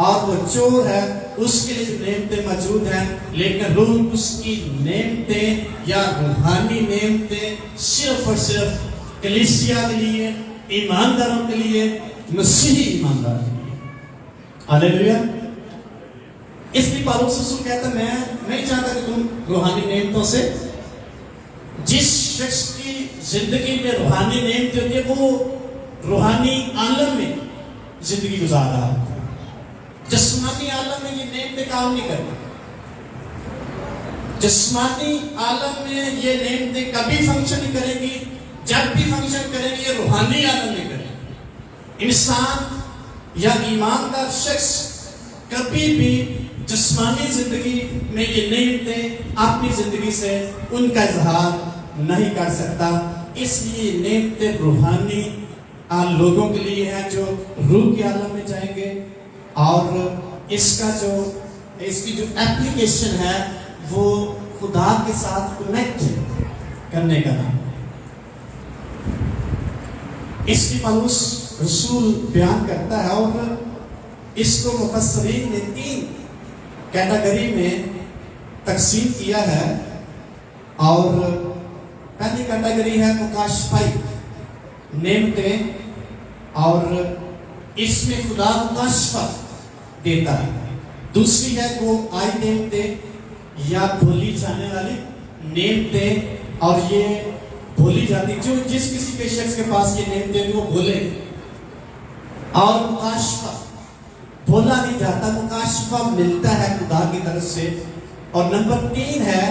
اور وہ چور ہے اس کے لیے جو نعمتیں موجود ہیں، لیکن روح اس کی نعمتیں یا روحانی نعمتیں صرف اور صرف کلیسیا کے لیے، ایمانداروں کے لیے، مسیحی ایمانداروں کے لیے۔ ہاللیلویا۔ اس لیے پالوس رسول کہتا ہے میں نہیں چاہتا کہ تم روحانی نعمتوں سے، جس شخص کی زندگی میں روحانی نعمتیں ہوتی ہے وہ روحانی عالم میں زندگی گزار رہا ہے، جسمانی عالم میں یہ نعمتیں کام نہیں کرتی۔ جسمانی عالم میں یہ نعمتیں کبھی فنکشن نہیں کریں گی، جب بھی فنکشن کریں گی یہ روحانی عالم میں کریں گی۔ انسان یا ایماندار شخص کبھی بھی جسمانی زندگی میں یہ نعمتیں اپنی زندگی سے ان کا اظہار نہیں کر سکتا۔ اس لیے نعمتیں روحانی لوگوں کے لیے ہیں جو روح کے عالم میں جائیں گے، اور اس کی جو ایپلیکیشن ہے وہ خدا کے ساتھ کنیکٹ کرنے کا نام۔ اس کی پالوس رسول بیان کرتا ہے، اور اس کو مفسرین نے 3 کیٹیگری میں تقسیم کیا ہے، اور پہلی کیٹیگری ہے مکاشفائی نعمتیں، اور اس میں خدا مکاشفہ دیتا ہے۔ دوسری ہے وہ آئی نعمتیں یا بھولی جانے والی نعمتیں، اور یہ بھولی جاتی جو جس کسی کے شخص کے پاس یہ نعمتیں وہ بھولے۔ اور مکاشفہ بولا نہیں جاتا، مکاشفہ ملتا ہے خدا کی طرف سے۔ اور نمبر 3 ہے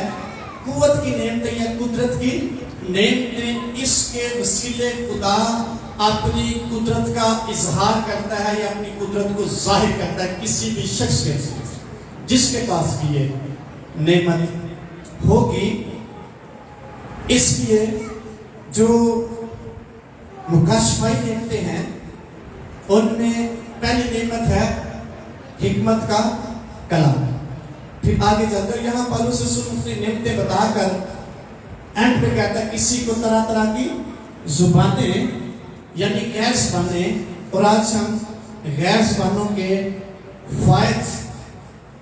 قوت کی نعمتیں یا قدرت کی نعمتیں، اس کے وسیلے خدا اپنی قدرت کا اظہار کرتا ہے یا اپنی قدرت کو ظاہر کرتا ہے کسی بھی شخص کے وسیلے سے، جس کے پاس بھی یہ نعمت ہوگی۔ اس لیے جو مکاشفائی نعمتیں ہیں ان میں پہلی نعمت ہے حکمت کا کلام۔ پھر آگے چل کر یہاں پالوس رسول مختلف نعمتیں بتا کر اینڈ پہ کہتا ہے کسی کو طرح طرح کی زبانیں یعنی غیر زبانیں، اور آج ہم غیر زبانوں کے فوائد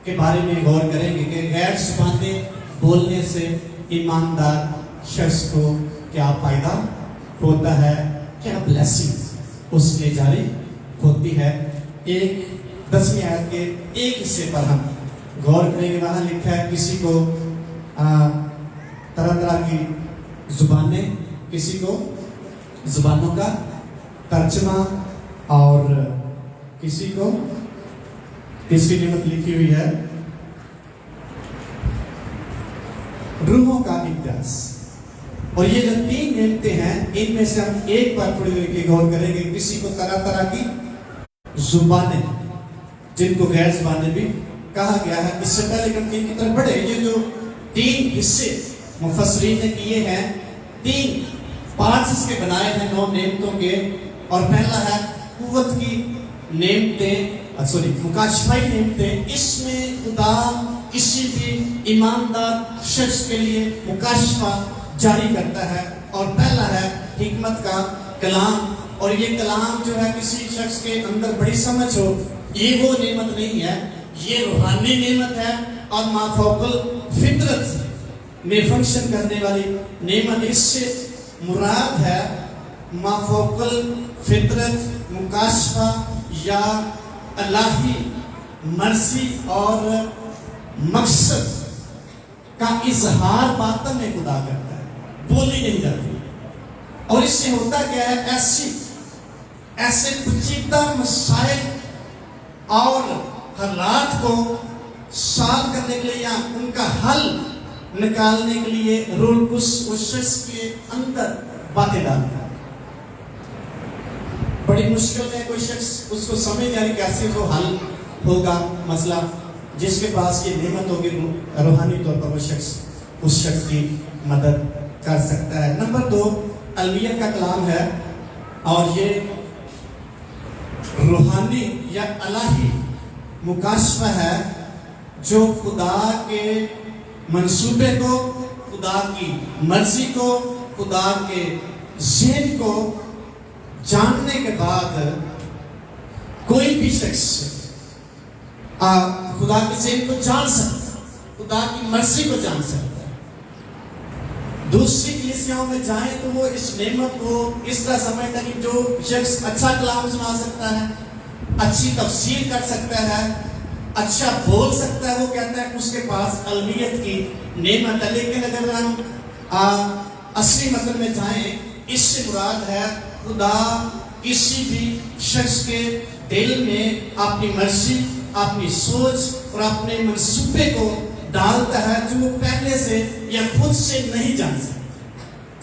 کے بارے میں غور کریں گے کہ غیر زبانیں بولنے سے ایماندار شخص کو کیا فائدہ ہوتا ہے، کیا بلیسنگ اس کے جاری ہوتی ہے۔ 10ویں آیت کے ایک حصے پر ہم غور کریں گے۔ وہاں لکھا ہے کسی کو طرح طرح کی زبانیں، کسی کو زبانوں کا ترجمہ، اور کسی کو کس کی نعمت لکھی ہوئی ہے روحوں کا امتیاز۔ اور یہ جو 3 نعمتیں ہیں ان میں سے ہم ایک بار تھوڑی دیر کے غور کریں گے۔ کسی کو طرح طرح کی زبانیں جن کو غیر زبانیں بھی کہا گیا ہے۔ اس سے پہلے ہم 3 کی طرف بڑھے، یہ جو 3 حصے مفسرین نے کیے ہیں، 3 پارٹس اس کے بنائے ہیں 9 نعمتوں کے۔ اور پہلا ہے قوت کی نعمتیں، مکاشفائی نعمتیں۔ اس میں خدا کسی بھی ایماندار شخص کے لیے مکاشفہ جاری کرتا ہے۔ اور پہلا ہے حکمت کا کلام، اور یہ کلام جو ہے کسی شخص کے اندر بڑی سمجھ ہو، یہ وہ نعمت نہیں ہے، یہ روحانی نعمت ہے اور مافوق الفطرت میں فنکشن کرنے والی نعمت۔ اس سے مراد ہے مافوق الفطرت مکاشفہ یا الہی مرضی اور مقصد کا اظہار باطن میں خدا کرتا ہے، بولی نہیں جاتی۔ اور اس سے ہوتا کیا ہے، ایسے پیچیدہ مسائل اور حالات کو سالو کرنے کے لیے یا ان کا حل نکالنے کے لیے روح القدس اس شخص کے اندر باتیں ڈالتا ہے۔ بڑی مشکل ہے کوئی شخص اس کو سمجھ نہیں آ رہی کیسے وہ حل ہوگا مسئلہ، جس کے پاس یہ نعمت ہوگی روحانی طور پر وہ شخص اس شخص کی مدد کر سکتا ہے۔ نمبر 2 الویت کا کلام ہے، اور یہ روحانی یا الہی مکاشفہ ہے جو خدا کے منصوبے کو، خدا کی مرضی کو، خدا کے ذہن کو جاننے کے بعد کوئی بھی شخص خدا کے ذہن کو جان سکتا ہے, خدا کی مرضی کو جان سکتا ہے. دوسری کلیسیاؤں میں جائیں تو وہ اس نعمت کو اس طرح سمجھتا ہے کہ جو شخص اچھا کلام سنا سکتا ہے, اچھی تفسیر کر سکتا ہے, اچھا بول سکتا ہے, وہ کہتا ہے کہ اس کے پاس علمیت کی نعمت ہے. لیکن اگر ہم اصلی مطلب میں جائیں, اس سے مراد ہے خدا کسی بھی شخص کے دل میں اپنی مرضی, اپنی سوچ اور اپنے منصوبے کو ڈالتا ہے جو وہ پہلے سے یا خود سے نہیں جان سکتا.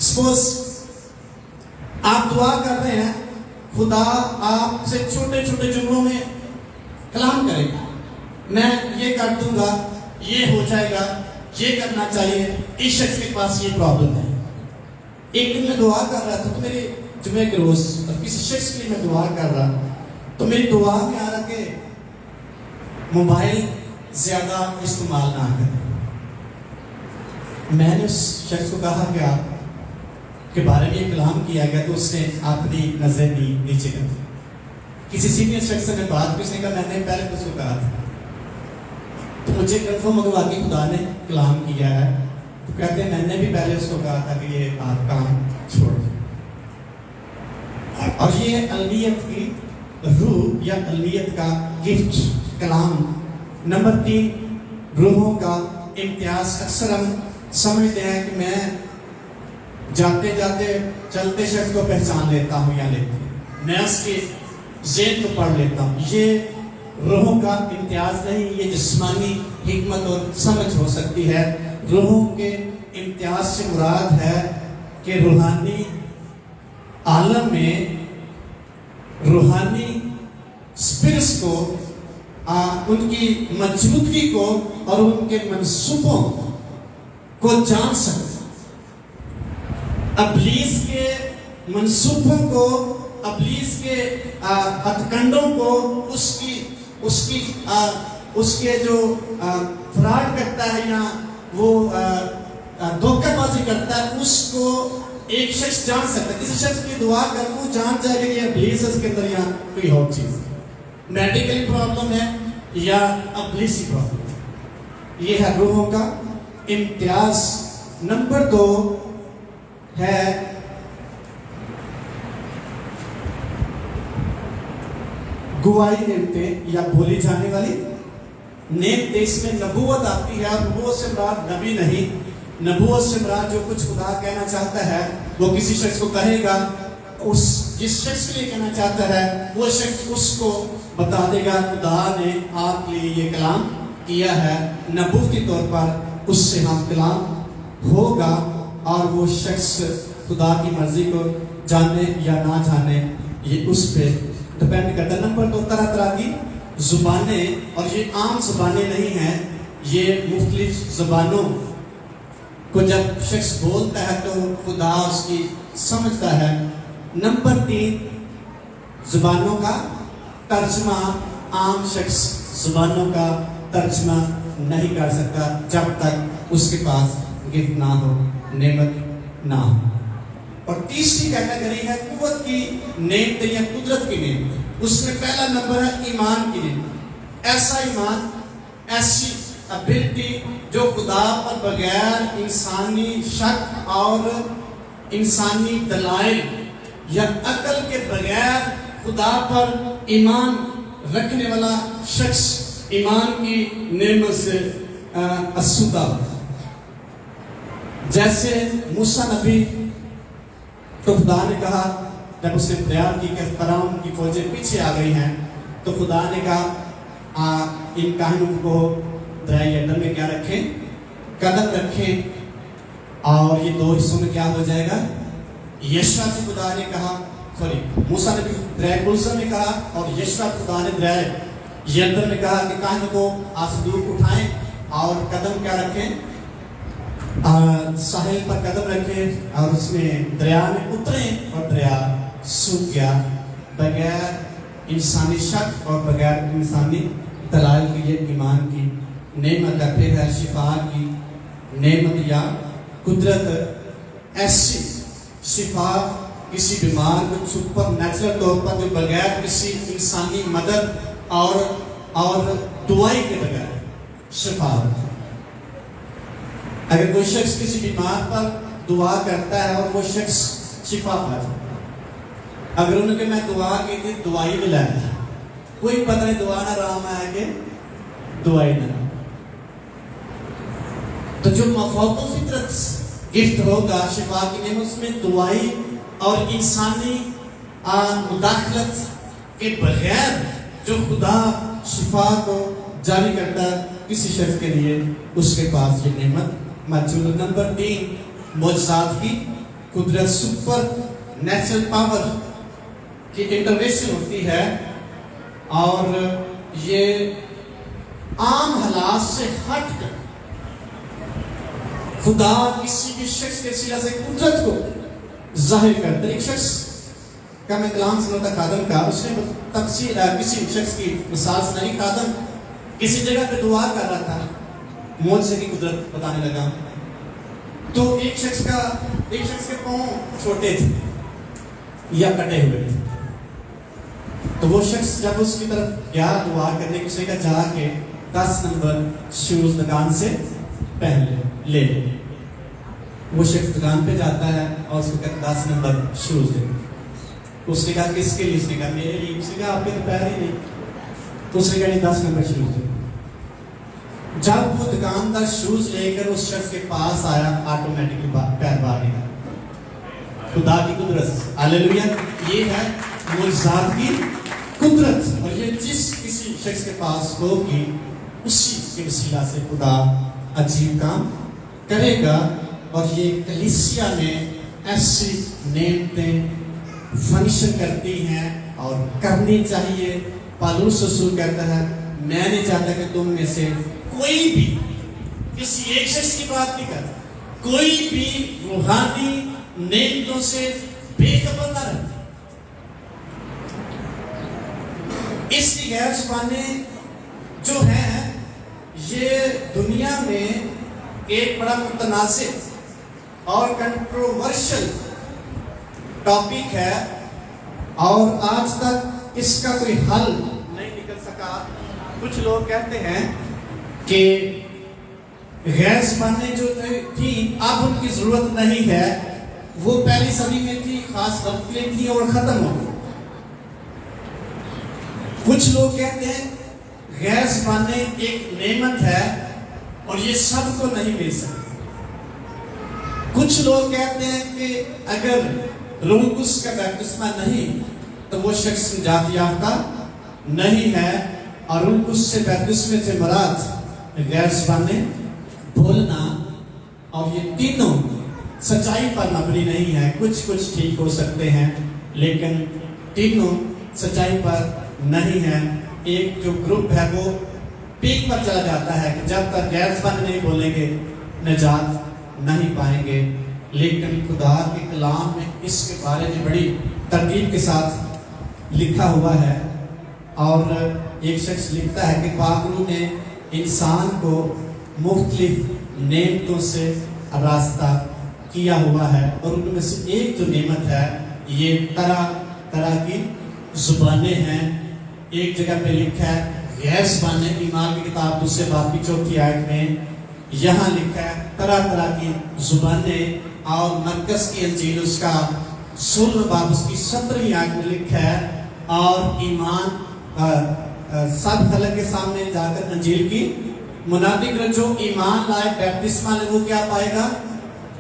سپوز آپ دعا کر رہے ہیں, خدا آپ سے چھوٹے چھوٹے جملوں میں کلام کرے گا, میں یہ کر دوں گا, یہ ہو جائے گا, یہ کرنا چاہیے, اس شخص کے پاس یہ پرابلم ہے. ایک دن میں دعا کر رہا تھا تو میرے جمعے کے روز کسی شخص کے لیے میں دعا کر رہا, تو میری دعا میں آ رہا کہ موبائل زیادہ استعمال نہ کریں. میں نے اس شخص کو کہا کہ آپ کے بارے میں یہ کلام کیا گیا, تو اس نے اپنی نظر نیچے کر دی. کسی سینئر شخص سے میں بات کی, اس نے کہا میں نے پہلے تو اس کو کہا تھا, تو مجھے کنفرم ہوا کہ خدا نے کلام کیا ہے. تو کہتے ہیں میں نے بھی پہلے اس کو کہا تھا کہ یہ آپ کام چھوڑ دیں. اور یہ علمیت کی روح یا علمیت کا گفٹ کلام. نمبر 3, روحوں کا امتیاز. اکثر ہم سمجھتے ہیں کہ میں جاتے جاتے چلتے شخص کو پہچان لیتا ہوں یا لیتی ہوں, میں اس کے ذہن کو پڑھ لیتا ہوں. یہ روحوں کا امتیاز نہیں, یہ جسمانی حکمت اور سمجھ ہو سکتی ہے. روحوں کے امتیاز سے مراد ہے کہ روحانی عالم میں روحانی اسپرٹس کو, ان کی موجودگی کو اور ان کے منصوبوں کو جان سکتے. ابلیس کے منصوبوں کو, ابلیس کے ہتھکنڈوں کو, اس کے جو فراڈ کرتا ہے یا وہ دھوکہ بازی کرتا ہے, اس کو ایک شخص جان سکتا ہے. کسی شخص کی دعا کر وہ جان جائے گا کہ یہ ابلیس اس کے اندر یا کوئی اور چیز, میڈیکل پرابلم ہے یا ابلیسی پرابلم. یہ ہے روحوں کا امتیاز. نمبر 2 ہے گواہی نعمتیں یا بولی جانے والی نعمتیں. اس میں نبوت آتی ہے. نبوت سے مراد نبی نہیں, نبوت سے مراد جو کچھ خدا کہنا چاہتا ہے وہ کسی شخص کو کہے گا. اس جس شخص کے لیے کہنا چاہتا ہے وہ شخص اس کو بتا دے گا خدا نے آپ کے لیے یہ کلام کیا ہے. نبوتی طور پر اس سے ہم کلام ہوگا, اور وہ شخص خدا کی مرضی کو جانے یا نہ جانے یہ اس پہ ڈپینڈ کرتا ہے. نمبر 2, طرح طرح کی زبانیں, اور یہ عام زبانیں نہیں ہیں, یہ مختلف زبانوں کو جب شخص بولتا ہے تو خدا اس کی سمجھتا ہے. نمبر 3, زبانوں کا ترجمہ. عام شخص زبانوں کا ترجمہ نہیں کر سکتا جب تک اس کے پاس گفٹ نہ ہو, نعمت نہ ہو. اور تیسری کیٹیگری ہے قوت کی نعمت یا قدرت کی نعمت. اس میں پہلا نمبر ہے ایمان کی نعمت. ایسا ایمان, ایسی ابیلٹی جو خدا پر بغیر انسانی شک اور انسانی دلائل یا عقل کے بغیر خدا پر ایمان رکھنے والا شخص ایمان کی نعمت سے آسودہ ہوتا ہے. جیسے موسیٰ نبی تو خدا نے کہا, جب اس نے فریاد کی کہ فرعون کی فوجیں پیچھے آ گئی ہیں, تو خدا نے کہا ان کاہنوں کو دریائے اردن میں کیا رکھیں, قدم رکھیں, اور یہ 2 حصوں میں کیا ہو جائے گا. یشوا سے خدا نے کہا, موسیٰ نے دریا کلثر میں کہا, اور یشوا خدا نے دریا یردن میں کہا کہ کاہنوں کو آسدور اٹھائیں اور قدم کیا رکھیں, ساحل پر قدم رکھیں, اور اس میں دریا میں اتریں, اور دریا سوکھ گیا. بغیر انسانی شک اور بغیر انسانی دلائل کی یہ ایمان کی نعمت ہے. پھر ہے شفا کی نعمت یا قدرت. ایسی شفا کسی بیمار کو سپر نیچرل طور پر جو بغیر کسی انسانی مدد اور اور دعائی کے بغیر شفا ہوتی ہے۔ اگر کوئی شخص کسی بیمار پر دعا کرتا ہے اور وہ شخص شفا پا جائے، اگر انہوں نے میں دعا کی تھی دعائی ملا ہے، کوئی پتہ نہیں دعا نہ رہا میں آگے دعائی نہ رہا، تو جو مفوق فطرت گفٹ ہوگا شفا کی نعمت، اس میں دعائی اور انسانی مداخلت کے بغیر جو خدا شفا کو جاری کرتا ہے کسی شخص کے لیے، اس کے پاس یہ نعمت موجود ہے۔ نمبر 3، معجزات کی قدرت، سپر نیچرل پاور کی انٹروینشن ہوتی ہے، اور یہ عام حالات سے ہٹ کر خدا کسی بھی شخص کے سلسلہ سے قدرت کو ظاہر کرتا ہے۔ ایک شخص کا میں کلام سنا تھا خادم کا، اس نے تفصیل کسی شخص کی مثال سنائی، خادم کسی جگہ پہ دعا کر رہا تھا، معجزے کی قدرت بتانے لگا، تو ایک شخص کے پاؤں چھوٹے تھے یا کٹے ہوئے تھے، تو وہ شخص جب اس کی طرف گیا دعا کرنے کی، اس نے کہا جا کے 10 نمبر شوز دکان سے پہن لے لے۔ وہ شخص دکان پہ جاتا ہے اور اس کو کہتا 10 نمبر شوز دے۔ اس نے کہا کس کے لیے؟ اس نے کہا میرے لیے۔ اس نے کہا آپ کے تو پیر ہی نہیں، تو اس نے کہا 10 نمبر شوز دے۔ جب وہ دکاندار شوز لے کر اس شخص کے پاس آیا، آٹومیٹکلی پیر باہر نکلا۔ خدا کی قدرت، ہاللیلویہ، یہ ہے معجزات کی قدرت، اور یہ جس کسی شخص کے پاس ہوگی اسی کے وسیلہ سے خدا عجیب کام کرے گا۔ اور یہ کلیسیا میں ایسی نعمتیں فنکشن کرتی ہیں اور کرنی چاہیے۔ پالوس رسول کہتا ہے میں نہیں چاہتا کہ تم میں سے کوئی بھی کسی ایک شخص کی بات نہیں کرتا، کوئی بھی روحانی نعمتوں سے بے خبر نہ رہے۔ اس کی غیر زبانیں جو ہیں یہ دنیا میں ایک بڑا متنازع اور کنٹروورشل ٹاپک ہے، اور آج تک اس کا کوئی حل نہیں نکل سکا۔ کچھ لوگ کہتے ہیں کہ غیر زبانیں جو تھی اب ان کی ضرورت نہیں ہے، وہ پہلی صدی میں تھی، خاص وقت کے لیے تھی اور ختم ہو گئی۔ کچھ لوگ کہتے ہیں غیر زبانیں ایک نعمت ہے اور یہ سب کو نہیں مل سکتی۔ کچھ لوگ کہتے ہیں کہ اگر روح القدس کا بپتسمہ نہیں تو وہ شخص نجات یافتہ نہیں ہے، اور روح القدس سے بپتسمے سے مراد غیر زبانیں بولنا، اور یہ تینوں سچائی پر مبنی نہیں ہے۔ کچھ ٹھیک ہو سکتے ہیں لیکن تینوں سچائی پر نہیں ہے۔ ایک جو گروپ ہے وہ پیک پر چلا جاتا ہے کہ جب تک غیر زبان نہیں بولیں گے نجات نہیں پائیں گے، لیکن خدا کے کلام میں اس کے بارے میں بڑی ترتیب کے ساتھ لکھا ہوا ہے۔ اور ایک شخص لکھتا ہے کہ پاک روح نے انسان کو مختلف نعمتوں سے راستہ کیا ہوا ہے، اور ان میں سے ایک جو نعمت ہے یہ طرح طرح کی زبانیں ہیں۔ ایک جگہ پہ لکھا ہے غیر زبانیں، ایمان کی کتاب دوسرے باب کی 4 آیت میں یہاں لکھا ہے طرح طرح کی زبانیں، اور مرکز کی انجیل اس کا 16 باب اس کی 17 آیت میں لکھا ہے، اور ایمان سب خلق کے سامنے جا کر انجیل کی منادی کر، جو ایمان لائے بپتسمہ لے وہ کیا پائے گا؟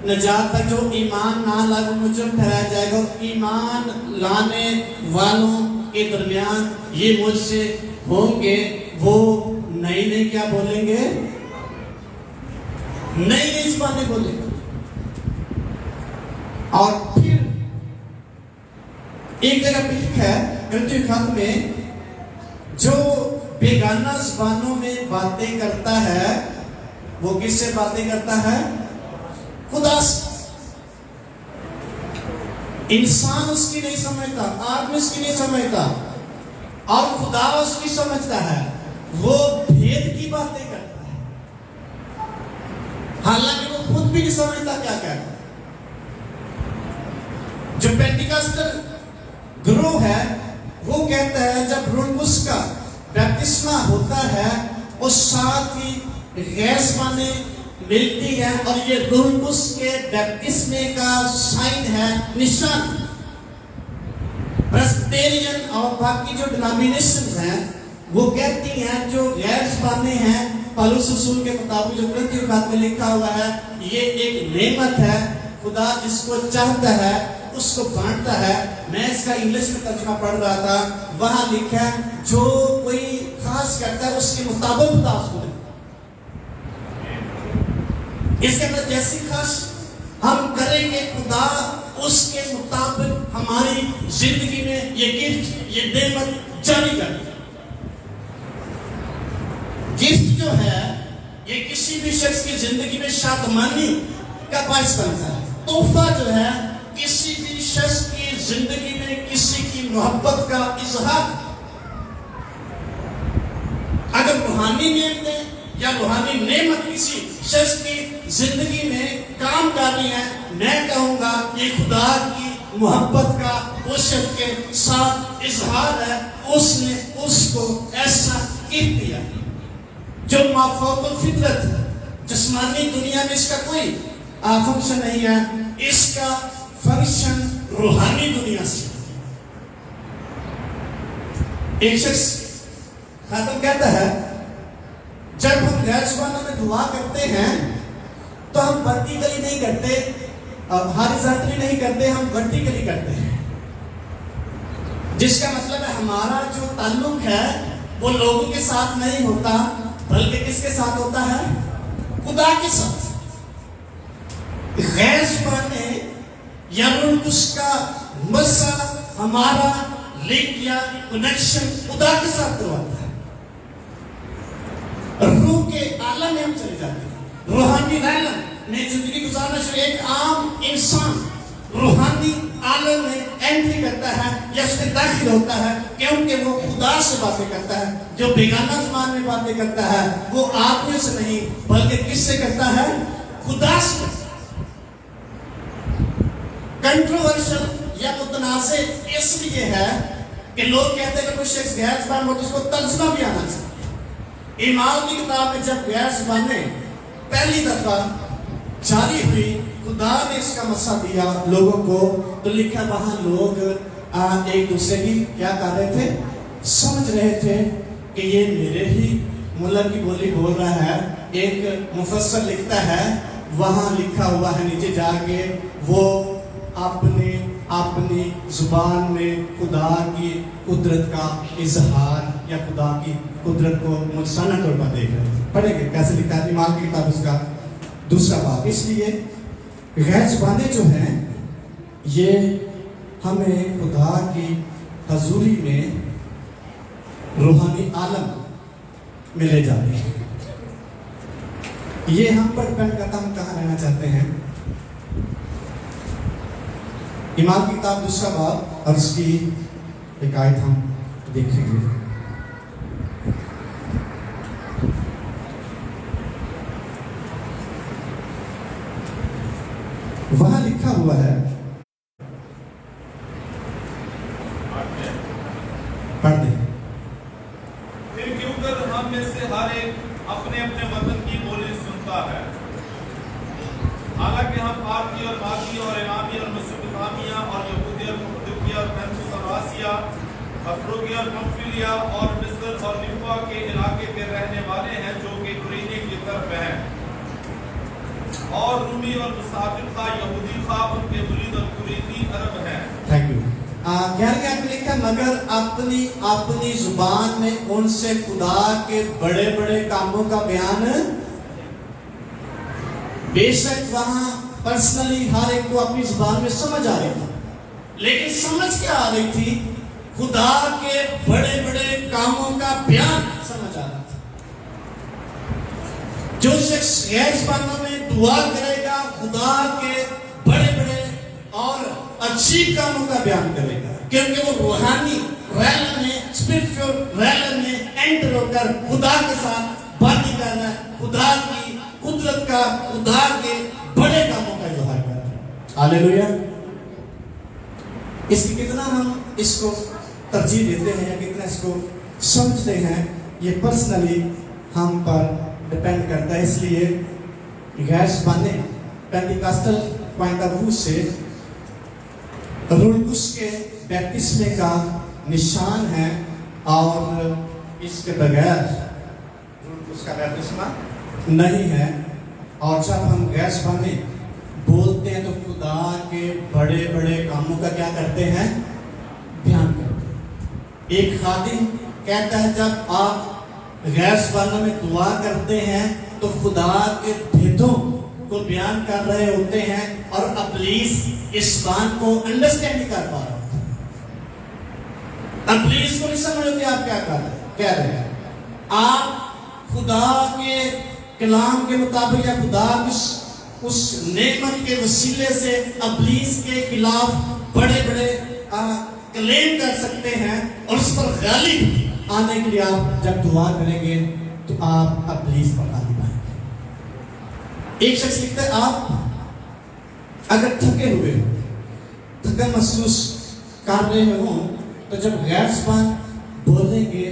نجات تک۔ جو ایمان نہ لائے وہ مجرم ٹھہرایا جائے گا، اور ایمان لانے والوں کے درمیان یہ مجھ سے ہوں گے، وہ نئی کیا بولیں گے؟ نئی زبانیں بولیں گے۔ اور پھر ایک جگہ پہ لکھا ہے کرنٹی خط میں جو بیگانہ زبانوں میں باتیں کرتا ہے وہ کس سے باتیں کرتا ہے؟ خدا سے۔ انسان اس کی نہیں سمجھتا، آدمی اس کی نہیں سمجھتا، اور خدا اس کی سمجھتا ہے، وہ بھید کی باتیں کرتا ہے، حالانکہ وہ خود بھی نہیں سمجھتا کیا کہتا ہے۔ جو پینٹیکاسٹل گروہ ہے وہ کہتا ہے جب روح القدس کا بپتسمہ ہوتا چاہتا ہے اور ساتھ ہی غیر زبانیں ملتی ہیں، اور یہ روح القدس کے بیپٹسمے کا سائن ہے، نشان۔ پریسبیٹرین اور باقی جو ڈینامینیشن ہیں وہ کہتی ہیں جو غیر زبانیں ہیں، پالوس رسول کے مطابق جو کرنتھیوں کے خط میں لکھا ہوا ہے، یہ ایک نعمت ہے، خدا جس کو چاہتا ہے اس کو بانٹتا ہے۔ میں اس کا انگلش میں ترجمہ پڑھ رہا تھا، وہاں لکھا ہے جو کوئی خاص کرتا ہے اس کے مطابق خدا اس کو دیتا ہے۔ اس کے اندر جیسی خاص ہم کریں گے، خدا اس کے مطابق ہماری زندگی میں یہ گفٹ، یہ نعمت جاری کرے گا۔ گفٹ جو ہے یہ کسی بھی شخص کی زندگی میں شادمانی کا باعث بنتا ہے۔ تحفہ جو ہے کسی بھی شخص کی زندگی میں کسی کی محبت کا اظہار۔ اگر روحانی نعمتیں یا روحانی نعمت کسی شخص کی زندگی میں کام کر رہی ہے، میں کہوں گا یہ خدا کی محبت کا اس شخص کے ساتھ اظہار ہے۔ اس نے اس کو ایسا گفٹ دیا جو مافوق الفطرت ہے۔ جسمانی دنیا میں اس کا کوئی فنکشن نہیں ہے، اس کا فنکشن روحانی دنیا سے۔ ایک شخص خاتم کہتا ہے جب ہم غیر زبانوں میں دعا کرتے ہیں تو ہم ورٹیکلی نہیں کرتے، ہاریزونٹلی نہیں کرتے، ہم ورٹیکلی کرتے ہیں، جس کا مطلب ہے ہمارا جو تعلق ہے وہ لوگوں کے ساتھ نہیں ہوتا بلکہ کس کے ساتھ ہوتا ہے؟ خدا کے ساتھ۔ غیر زبانیں یا روح القدس کا مسا ہمارا لنک یا کنیکشن خدا کے ساتھ کرواتا ہے۔ روح کے عالم میں ہم چلے جاتے ہیں، روحانی عالم میں زندگی گزارنا شروع۔ ایک عام انسان روحانی عالم میں انٹری کرتا ہے یا اس میں داخل ہوتا ہے کیونکہ وہ خدا سے باتیں کرتا ہے۔ جو بیگانہ زبان میں باتیں کرتا ہے وہ آدمیوں سے نہیں بلکہ کس سے کرتا ہے؟ خدا سے۔ کنٹروورشل یا متنازع اس لیے ہے کہ لوگ کہتے ہیں کہ کوئی شخص غیر زبان ہو تو اس کو ترجمہ بھی آنا چاہیے۔ ایمان کی کتاب میں جب غیر زبانیں پہلی دفعہ جاری ہوئی، خدا نے اس کا مسا دیا لوگوں کو، تو لکھا وہاں لوگ ایک دوسرے کی کیا کر رہے تھے؟ سمجھ رہے تھے کہ یہ میرے ہی ملک کی بولی بول رہا ہے۔ ایک مفسر لکھتا ہے وہاں لکھا ہوا ہے نیچے جا کے، وہ اپنی زبان میں خدا کی قدرت کا اظہار یا خدا کی قدرت کو مجسمہ طور پر دیکھ رہے ہیں۔ پڑھیں گے کیسے لکھا ہے ایمان کی کتاب اس کا دوسرا باب۔ اس لیے غیر زبانیں جو ہیں یہ ہمیں خدا کی حضوری میں روحانی عالم میں لے جاتے ہیں۔ یہ ہم پر ڈپینڈ کرتا ہم کہاں رہنا چاہتے ہیں۔ ایمان کی کتاب دوسرا باب اور اس کی ایک آیت ہم دیکھیں گے۔ وہاں لکھا ہوا ہے، پڑھ دیں۔ پھر کیوں کر ہم میں سے ہر ایک اپنے اپنے وطن کی بولی سنتا ہے، حالانکہ ہم پارتی اور باغی اور ایلامی اور مسوپوتامیہ اور یہودیہ اور کپادوکیہ اور پنتوس اور آسیہ، افریقہ اور پمفیلیا اور مصر اور لبنا کے علاقے کے رہنے والے ہیں جو کہ قرینے کی طرف ہیں، اور رومی اور مسافر تھا، یہودی تھا، ان کے مرید اور قریتی عرب ہیں۔ Thank you. گھر کے آپ لکھا مگر اپنی زبان میں ان سے خدا کے بڑے بڑے کاموں کا بیان، بے شک وہاں پرسنلی ہر ایک کو اپنی زبان میں سمجھ آ رہی تھی، لیکن سمجھ کیا آ رہی تھی؟ خدا کے بڑے بڑے کاموں کا بیان سمجھ آ رہا تھا۔ جو شخص غیر زبانوں میں دعا کرے گا خدا کے بڑے بڑے اور عجیب کاموں کا بیان کرے گا، کیونکہ وہ روحانی ریلم میں، اسپرچول ریلم میں انٹر ہو کر خدا کے ساتھ باتیں کر رہا ہے، خدا کی قدرت کا، خدا کے بڑے کاموں کا اظہار کر رہا ہے۔ ہاللیلویا۔ اس کی کتنا ہم اس کو ترجیح دیتے ہیں یا کتنا اس کو سمجھتے ہیں، یہ پرسنلی ہم پر ڈپینڈ کرتا ہے. اس لیے غیر زبانیں پینٹیکاسٹل پوائنٹ آف ویو سے روح القدس کے بیپتسمے کا نشان ہے, اور اس کے بغیر روح القدس کا بیپتسمہ نہیں ہے. اور جب ہم غیر زبانیں بولتے ہیں تو خدا کے بڑے بڑے کاموں کا کیا کرتے ہیں, بیان کرتے ہیں. ایک خادم کہتا ہے جب آپ غیر زبانوں میں دعا کرتے ہیں تو خدا کے بھیدوں کو بیان کر رہے ہوتے ہیں, اور ابلیس اس بات کو انڈرسٹینڈ نہیں کر پا رہا ہوتا. ابلیس کو نہیں سمجھ ہوتی آپ کیا کہہ رہے ہیں. آپ خدا کے کلام کے مطابق یا خدا اس نعمت کے وسیلے سے ابلیس کے خلاف بڑے بڑے کلیم کر سکتے ہیں, اور اس پر غالب آنے کے لیے آپ جب دعا کریں گے تو آپ ابلیس پر غالب آئیں گے. ایک شخص لکھتا ہے آپ اگر تھکے ہوئے تھکن محسوس کر رہے ہوں تو جب غیر زبان بولیں گے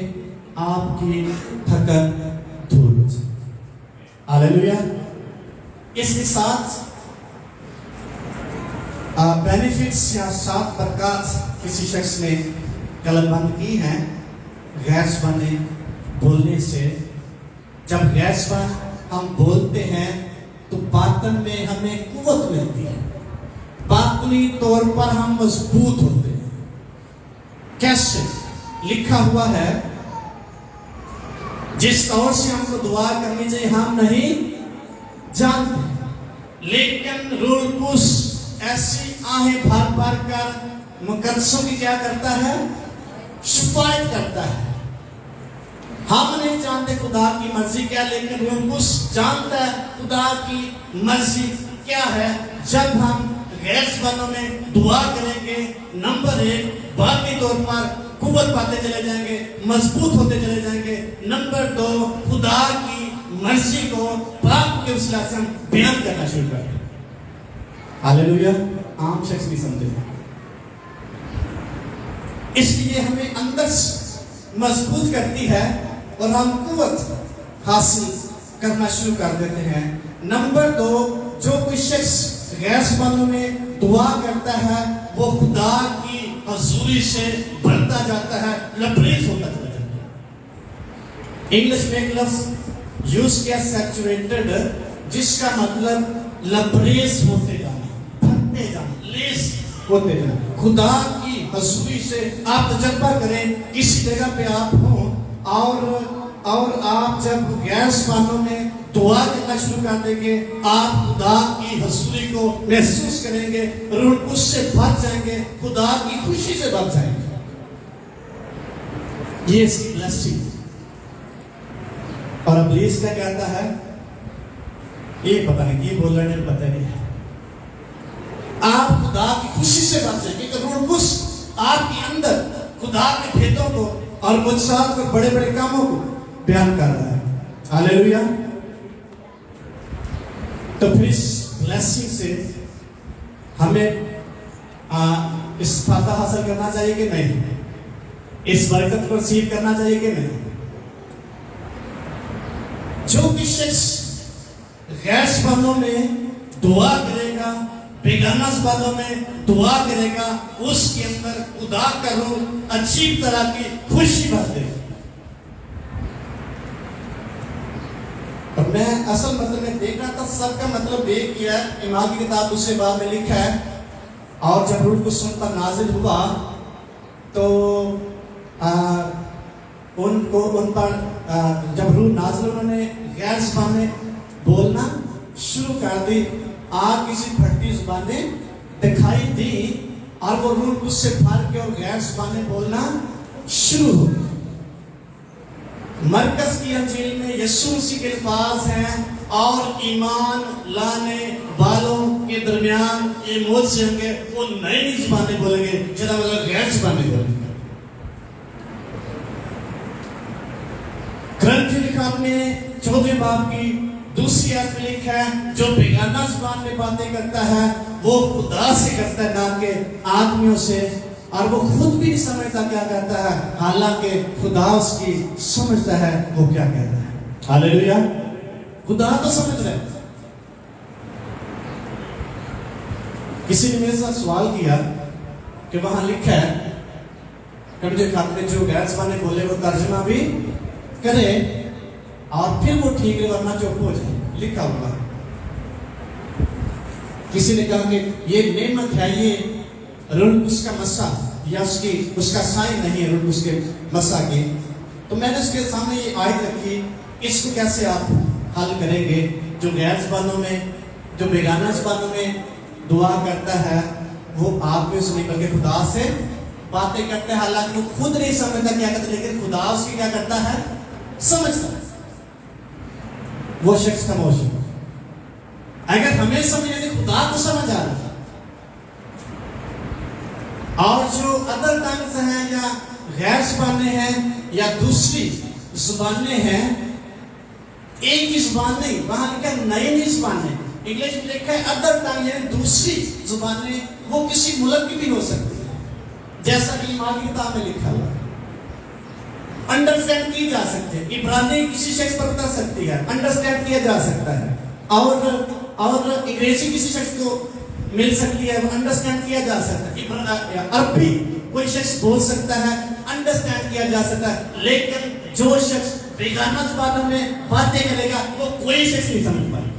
آپ کی تھکن دور ہو جائے. ہاللیلویا. اس کے ساتھ بینیفٹس یا 7 برکات کسی شخص نے قلم بند کی ہیں غیر زبانیں بولنے سے. جب غیر زبان ہم بولتے ہیں تو باطن میں ہمیں قوت ملتی ہے, باطنی طور پر ہم مضبوط ہوتے ہیں. کیسے؟ لکھا ہوا ہے جس طور سے ہم کو دعا کرنی چاہیے ہم نہیں جانتے, لیکن روح القدس ایسی آہیں بھر بھر کر مقدسوں کی کیا کرتا ہے, شفاعت کرتا ہے. ہم نہیں جانتے خدا کی مرضی کیا, لیکن روح القدس جانتا ہے خدا کی مرضی کیا ہے. جب ہم غیر زبانوں میں دعا کریں گے, نمبر 1 باطنی طور پر قوت پاتے چلے جائیں گے, مضبوط ہوتے چلے جائیں گے. نمبر 2 خدا کی مرضی کو پاک کے وسیلے سے ہم بیان کرنا شروع کریں گے. ہاللیلویا. عام شخص نہیں سمجھے. اس لیے ہمیں اندر مضبوط کرتی ہے اور ہم قوت حاصل کرنا شروع کر دیتے ہیں. نمبر 2 جو کوئی شخص غیر زبانوں میں دعا کرتا ہے وہ خدا کی حضوری سے بڑھتا جاتا ہے, لبریز ہوتا چلا جاتا ہے. انگلش میں ایک لفظ یوز کیا سیچوریٹڈ, جس کا مطلب لبریز ہوتے جانا, بھرتے جانا, لیس ہوتے جانا. خدا کی حضوری سے آپ تجربہ کریں, کسی جگہ پہ آپ ہوں اور آپ جب غیر زبانوں میں دعا کرنا شروع کر دیں گے, آپ خدا کی حضوری کو محسوس کریں گے, روح القدس سے بھر جائیں گے, خدا کی خوشی سے بھر جائیں گے. یہ اس کی بلیسنگ. اور ابلیس کیا کہتا ہے, یہ پتہ نہیں یہ بول رہے ہیں, پتہ نہیں ہے. آپ خدا کی خوشی سے بھر جائیں گے کہ روح القدس آپ کے اندر خدا کے بھیدوں کو اور معجزات کو, بڑے بڑے کاموں کو بیان کر رہا ہے. ہاللیلویا. تو پھر اس بلیسنگ سے ہمیں استفادہ حاصل کرنا چاہیے کہ نہیں, اس برکت کو رسیو کرنا چاہیے کہ نہیں. جو بھی شخص غیر زبانوں میں دعا کرے گا, بیگانہ زبانوں میں دعا کرے گا, اس کے اندر خدا کا روح عجیب طرح کی خوشی بھر دے گا. اور میں اصل مطلب میں دیکھ رہا تھا, سب کا مطلب ایک کیا ہے. ایمان کی کتاب دوسرے باب میں لکھا ہے, اور جب روح القدس ان پر نازل ہوا تو ان پر جب روح نازل, انہوں نے غیر زبانیں بولنا شروع کر دی. آگ کسی پھٹی زبانیں دکھائی دی اور وہ روح القدس سے بھر کے اور غیر زبانیں بولنا شروع ہو گئی. مرکز کی انجیل میں یسوع مسیح کے الفاظ ہیں, اور ایمان لانے والوں کے درمیان یہ معجزے ہوں گے, وہ نئی زبانیں بولیں گے, جناب غیر زبانیں بولیں گے. گرنتھی لکھت میں 14 باب کی دوسری آیت میں لکھا ہے, جو بیگانہ زبان میں باتیں کرتا ہے وہ خدا سے کرتا ہے, نہ کہ آدمیوں سے. اور وہ خود بھی نہیں سمجھتا کیا کہتا ہے، حالانکہ خدا اس کی سمجھتا ہے وہ کیا کہہ رہا ہے. ہاللیلویا. خدا تو سمجھ رہا ہے. کسی نے میرے ساتھ سوال کیا کہ وہاں لکھا ہے کہ مجھے خط میں جو غیر زبانیں بولے وہ ترجمہ بھی کرے اور پھر وہ ٹھیک ہے ورنہ چپ ہو جائے. لکھا ہوگا. کسی نے کہا کہ یہ نعمت ہے، یہ روح القدس کا مسا یا اس کا سائن نہیں ہے روح القدس کے مسا کی. تو میں نے اس کے سامنے یہ آیت رکھی، اس کو کیسے آپ حل کریں گے؟ جو غیر زبانوں میں، جو بیگانہ زبانوں میں دعا کرتا ہے وہ آپ میں سے نہیں بلکہ خدا سے باتیں کرتا ہے، حالانکہ وہ خود نہیں سمجھتا کیا کرتا، لیکن خدا اس کی کیا کرتا ہے، سمجھتا ہے. وہ شخص خاموش ہے. اگر ہمیں سمجھے تو خدا کو سمجھ آ رہا ہے. اور جو ادر ٹنگز ہیں یا غیر زبانیں ہیں یا دوسری زبانیں ہیں، ایک ہی زبان نہیں، وہاں لکھا ہے نئی نئی زبانیں. انگلش میں لکھا ہے ادر ٹنگ یعنی دوسری زبانیں، وہ کسی ملک کی بھی ہو سکتی ہے، جیسا کہ ایمان کی کتاب میں لکھا ہوا ہے. انڈرسٹینڈ کی جا سکتی ہے. عبرانی کسی شخص پر اتر سکتی ہے، انڈرسٹینڈ کیا جا سکتا ہے. اور انگریزی کسی شخص کو مل سکتی ہے، وہ انڈرسٹینڈ کیا جا سکتا ہے. عربی کوئی شخص بول سکتا ہے، انڈرسٹینڈ کیا جا سکتا ہے. لیکن جو شخص بیگانہ زبانوں میں باتیں کرے گا وہ کوئی شخص نہیں سمجھ پائے.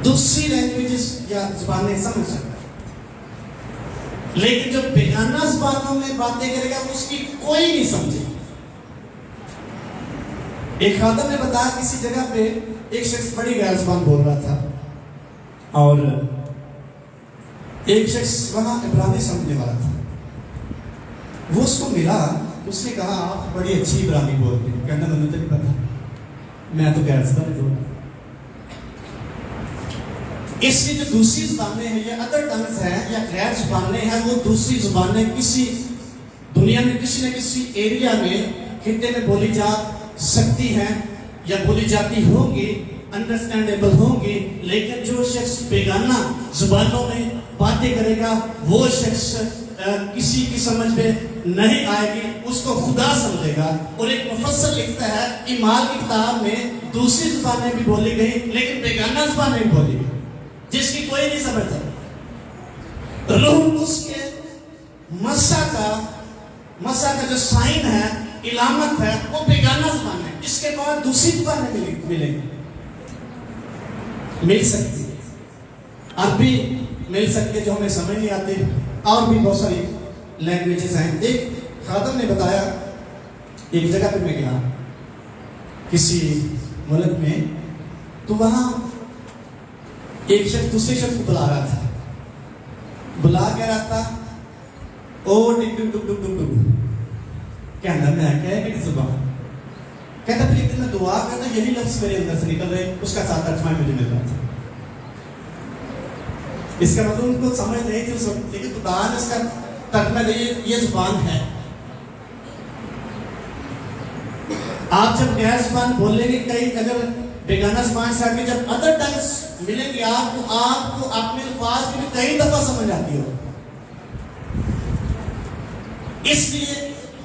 دوسری لینگویجز یا زبانیں سمجھ سکتا ہے، لیکن جو بیگانہ زبانوں میں باتیں کرے گا اس کی کوئی نہیں سمجھے. ایک خادم نے بتایا کسی جگہ پہ ایک شخص بڑی غیر زبان بول رہا تھا اور ایک شخص وہاں عبرانی سمجھنے والا تھا. وہ اس کو ملا، اس نے کہا آپ بڑی اچھی عبرانی بولتے ہیں. کہنا مجھے نہیں پتا، میں تو غیر زبان بول رہا ہوں. اس لیے جو دوسری زبانیں ہیں یا ادر ٹنگز ہیں یا غیر زبانیں ہیں، وہ دوسری زبانیں کسی دنیا میں کسی نہ کسی ایریا میں خطے میں بولی جا سکتی ہیں یا بولی جاتی ہوں گی، انڈرسٹینڈیبل ہوں گی. لیکن جو شخص بیگانہ زبانوں میں باتیں کرے گا وہ شخص کسی کی سمجھ میں نہیں آئے گی، اس کو خدا سمجھے گا. اور ایک مفسر لکھتا ہے ایمان کی کتاب میں دوسری زبانیں بھی بولی گئی لیکن بیگانہ زبانیں بھی بولی گئی جس کی کوئی نہیں سمجھتا. روح اس کے مسا کا جو سائن ہے، علامت ہے، وہ بیگانہ زبان ہے. اس کے بعد دوسری زبانیں ملیں گی، مل سکتی، عربی مل سکتی جو ہمیں سمجھ نہیں آتی. اور بھی بہت ساری لینگویجز ہیں. ایک خادم نے بتایا ایک جگہ پہ میں گیا کسی ملک میں، تو وہاں ایک شخص دوسرے شخص کو بلا رہا تھا. بلا کہہ رہا تھا او ڈک ڈک ڈک ڈک ڈک ڈک. کہنا میں کہہ کہ زبان کہتا پھر ایک دن میں دعا کرتا یہی لفظ میرے اندر سے نکل رہے، اس کا ساتھ ترجمہ مجھے مل رہا تھا. اس کا مطلب ان کو سمجھ نہیں تھی اس وقت، لیکن خدا نے اس کا ترجمہ دیا یہ زبان ہے. آپ جب غیر زبان بولیں گے، کئی اگر بیگانہ زبان سے آگے جب ادر ٹنگز ملیں گے آپ کو اپنے الفاظ بھی کئی دفعہ سمجھ آتی ہو. اس لیے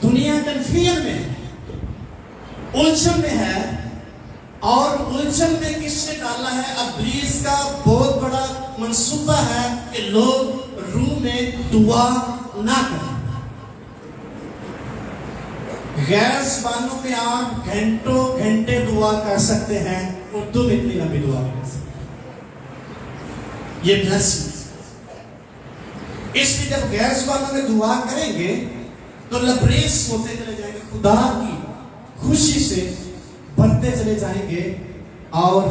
دنیا کنفیوژن میں الجھن میں ہے، اور الجھن میں کس نے ڈالا ہے؟ ابلیس کا بہت بڑا منصوبہ ہے کہ لوگ روح میں دعا نہ کریں. غیر زبانوں میں آپ گھنٹوں گھنٹے دعا کر سکتے ہیں، اردو میں اتنی لمبی دعا کر سکتے ہیں. یہ بلیسنگ. اس لیے جب غیر زبانوں میں دعا کریں گے تو لبریز ہوتے چلے جائیں گے، خدا کی خوشی سے بڑھتے چلے جائیں گے، اور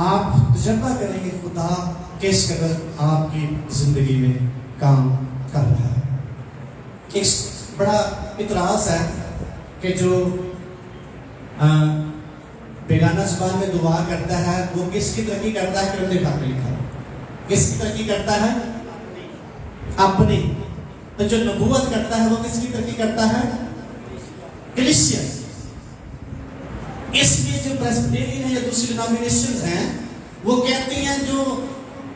آپ تجربہ کریں گے خدا کس قدر آپ کی زندگی میں کام کر رہا ہے. ایک بڑا اعتراض ہے کہ جو بیگانہ زبان میں دعا کرتا ہے وہ کس کی ترقی کرتا ہے؟ کرنے کا لکھا کس کی ترقی کرتا ہے؟ اپنی. تو جو نبوت کرتا ہے وہ کس کی ترقی کرتا ہے؟ کلیسیا. اس لیے جو پریسبیٹیرین ہیں یا دوسری ڈینومینیشنز ہیں وہ کہتی ہیں جو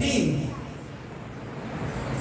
3,